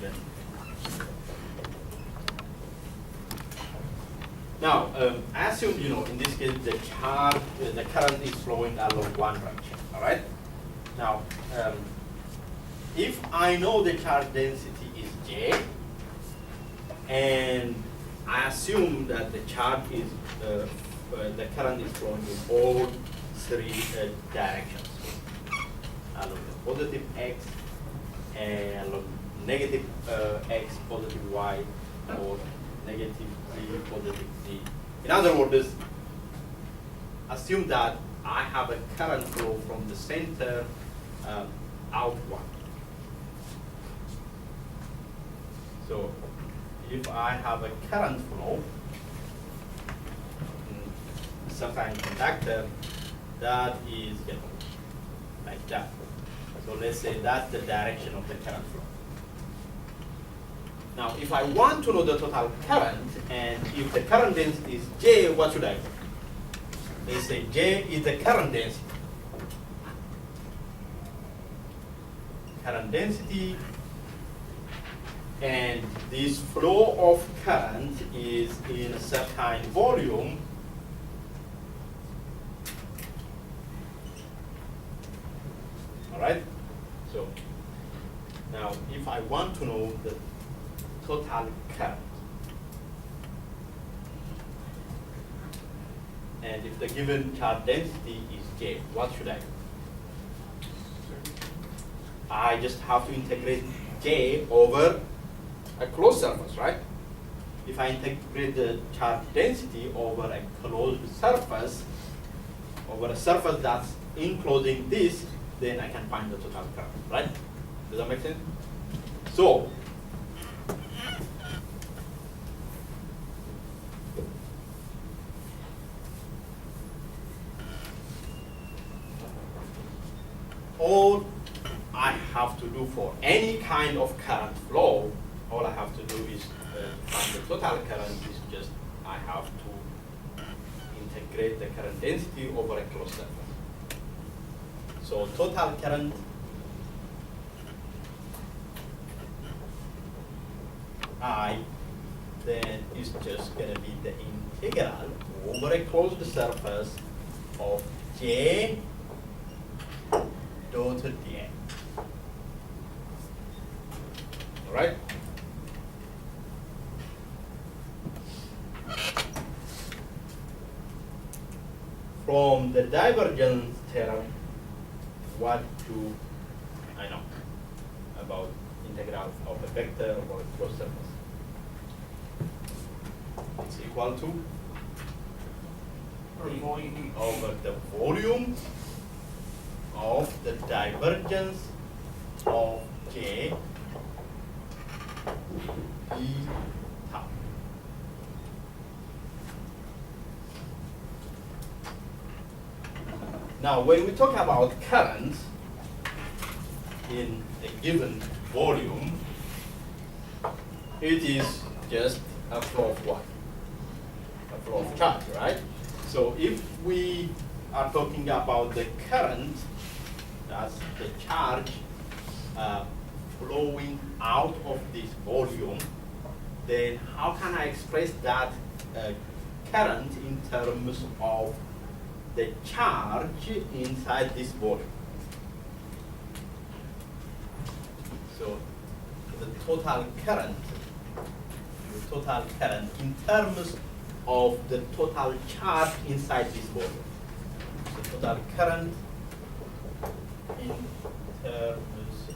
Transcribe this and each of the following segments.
direction. Now, I assume, in this case, the current is flowing along one direction, all right? Now, if I know the charge density is J, and I assume that the charge is, the current is flowing in all three directions, along the positive X, and along negative X, positive Y, or negative Z, positive Z. In other words, assume that I have a current flow from the center outward. So if I have a current flow in certain conductor, that is like that. So let's say that's the direction of the current flow. Now, if I want to know the total current, and if the current density is J, what should I do? Let's say J is the current density. Current density, and this flow of current is in a certain volume. All right? So, now if I want to know the total current, and if the given charge density is J, what should I do? I just have to integrate J over a closed surface, right? If I integrate the charge density over a closed surface, over a surface that's enclosing this, then I can find the total current, right? Does that make sense? So, all I have to do for any kind of current flow, all I have to do is find the total current is just, I have to integrate the current density over a closed surface. So total current I then is just going to be the integral over a closed surface of J dotted dn. All right? From the divergence theorem, what do I know about integral of a vector or a closed surface? It's equal to E over the volume of the divergence of J E tau. Now, when we talk about current in a given volume, it is just a flow of what? A flow of charge, right? So if we are talking about the current, that's the charge flowing out of this volume, then how can I express that current in terms of the charge inside this volume? So the total current in terms of the total charge inside this volume. So total current in terms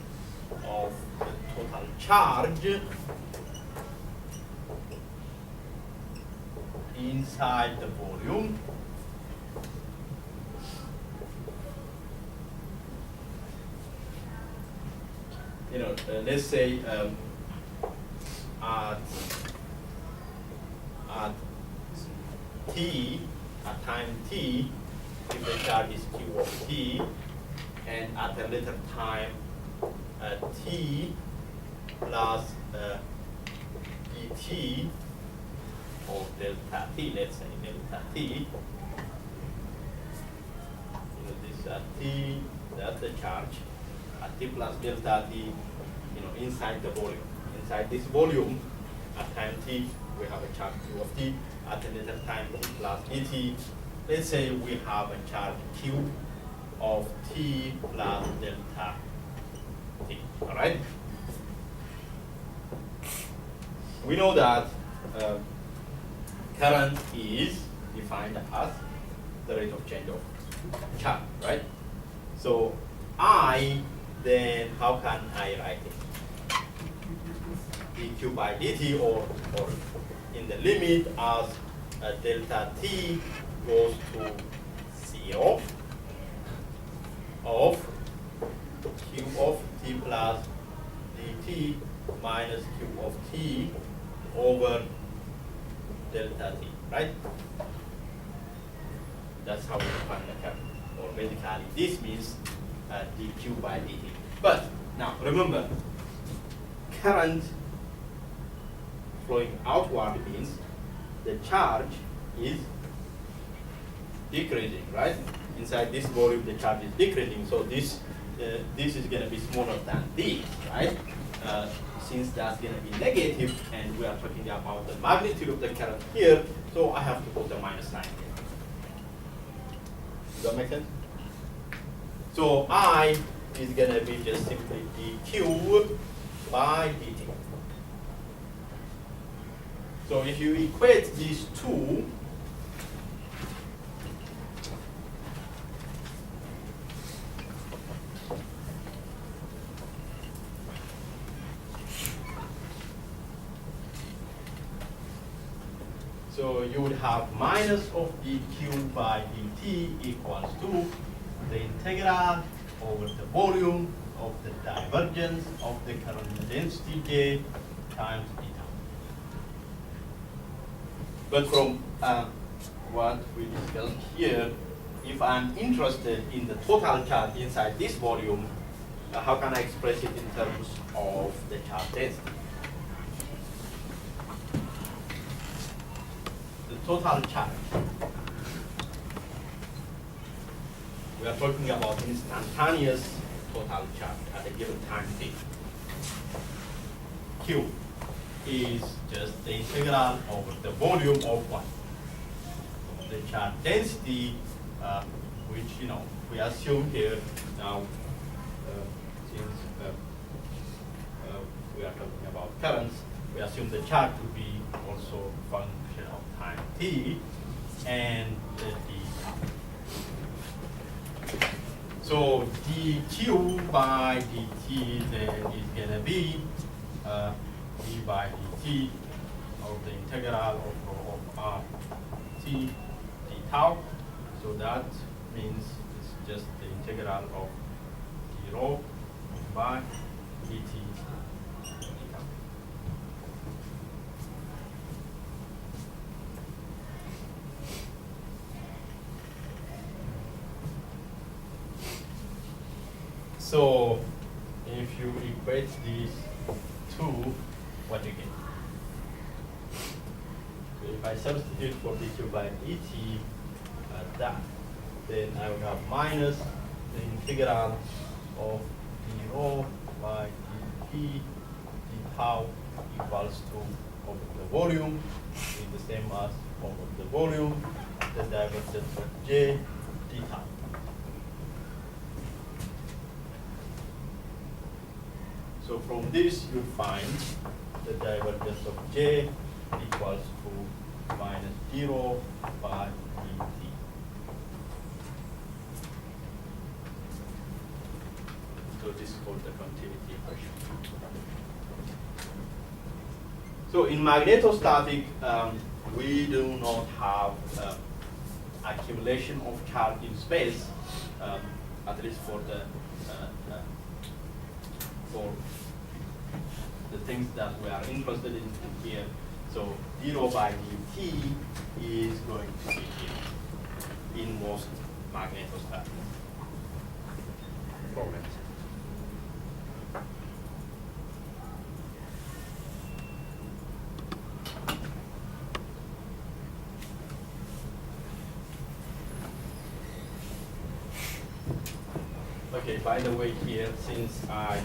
of the total charge inside the volume. Let's say at t, at time t, if the charge is q of t, and at a later time t plus dt or delta t, let's say delta t. This t, that's the charge. At t plus delta t, inside the volume, inside this volume at time t, we have a charge q of t. At a later time t plus dt, let's say we have a charge q of t plus delta t. All right. We know that current is defined as the rate of change of charge, right? So I, then how can I write it? dq by dt, or in the limit as delta t goes to 0 of q of t plus dt minus q of t over delta t, right? That's how we define the current. Or basically, this means dq by dt. But now remember, current flowing outward means the charge is decreasing, right? Inside this volume, the charge is decreasing. So this is going to be smaller than this, right? Since that's going to be negative, and we are talking about the magnitude of the current here, so I have to put a minus sign here. Does that make sense? So I is going to be just simply dq by dt. So if you equate these two, so you would have minus of dq by dt equals to the integral over the volume of the divergence of the current density J times eta. But from what we discussed here, if I'm interested in the total charge inside this volume, how can I express it in terms of the charge density? The total charge. We are talking about instantaneous total charge at a given time t. Q is just the integral over the volume of what? The charge density, which we assume here now, since we are talking about currents, we assume the charge to be also a function of time t and the d. So dq by dt then is going to be d by dt of the integral of r t d tau. So that means it's just the integral of d rho by dt d tau. So if you equate these two, what you get? So if I substitute for dq by dt that, then I will have minus the integral of d rho by dt d tau equals to over the volume is the same as over the volume, the divergence of j d tau. So from this you find the divergence of j equals to minus 0 by dt. So this is called the continuity equation. So in magnetostatic, we do not have accumulation of charge in space, at least for the things that we are interested in here. So 0 by dt is going to be here in most magnetostatic programs. Okay, by the way here, since I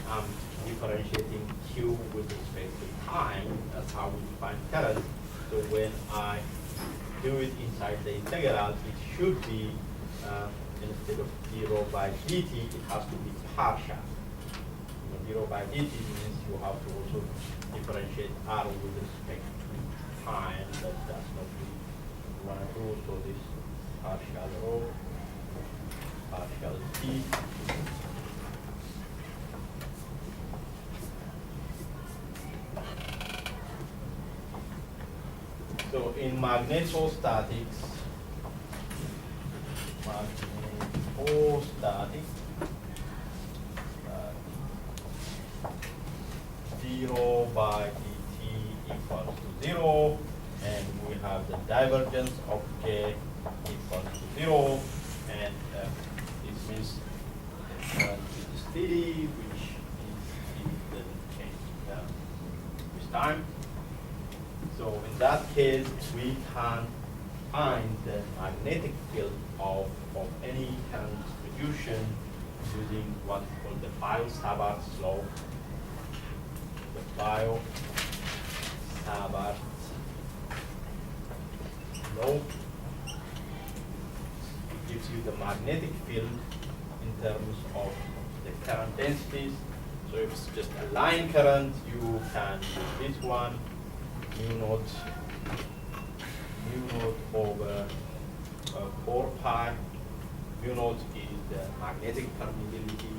I'm differentiating Q with respect to time. That's how we define current. So when I do it inside the integral, it should be, instead of d by dt, it has to be partial. D by dt means you have to also differentiate r with respect to time. That's not what we want to do. So this partial rho, partial t. So in magnetostatics, 0 by dt equals to 0, and we have the divergence of J equals to 0, and this means the current is steady, which doesn't change with time. So in that case, we can find the magnetic field of any current distribution using what's called the Biot-Savart law. The Biot-Savart law gives you the magnetic field in terms of the current densities. So if it's just a line current, you can use this one. Mu naught over 4 pi. Mu naught is the magnetic permeability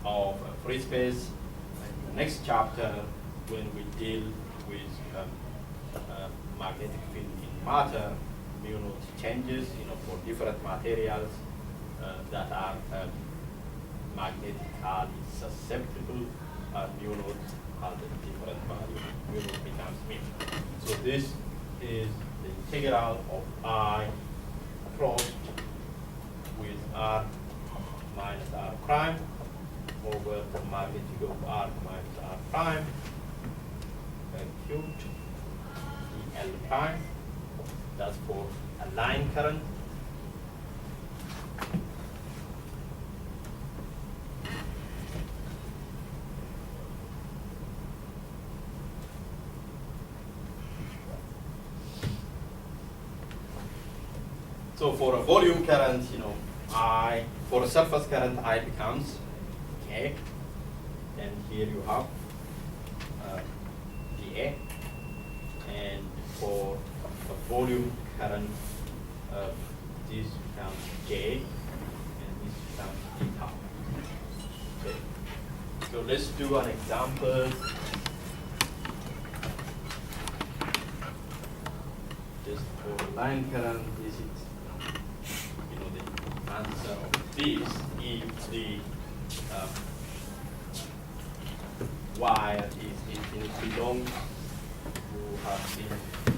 of a free space. In the next chapter, when we deal with magnetic field in matter, mu naught changes, for different materials that are magnetically susceptible. Mu naught has a different value. Mu naught becomes mu. So this is the integral of I crossed with R minus R prime over the magnitude of R minus R prime cubed L prime. That's for a line current. So for a volume current, for a surface current, I becomes K, and here you have dA, and for a volume current, this becomes J, and this becomes d tau. Okay. So let's do an example. Just for line current, this is the answer of this. If the wire is infinitely long, you have seen the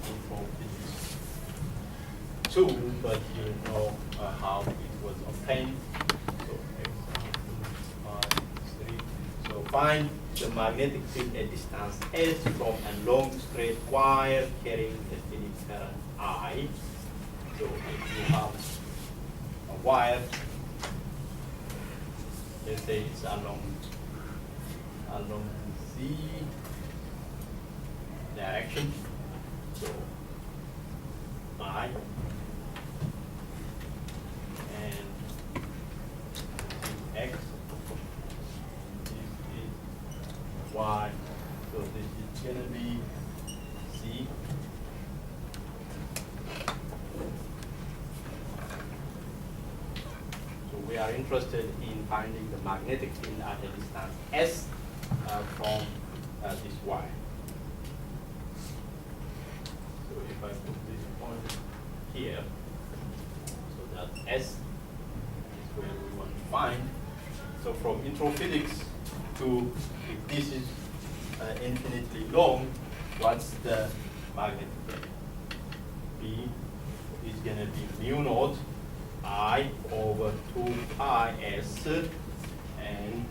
info this tool, but you know how it was obtained. So example 5, 3. So find the magnetic field at distance S from a long straight wire carrying a steady current I. So if you have a wire, let's say it's along Z direction, so I, and X, this is Y, so this is going to be Z. So we are interested in finding the magnetic field at a distance S from this wire. So if I put this point here, so that S is where we want to find. So from introphysics to, if this is infinitely long, what's the magnetic field? B is going to be mu naught I over 2 pi S, and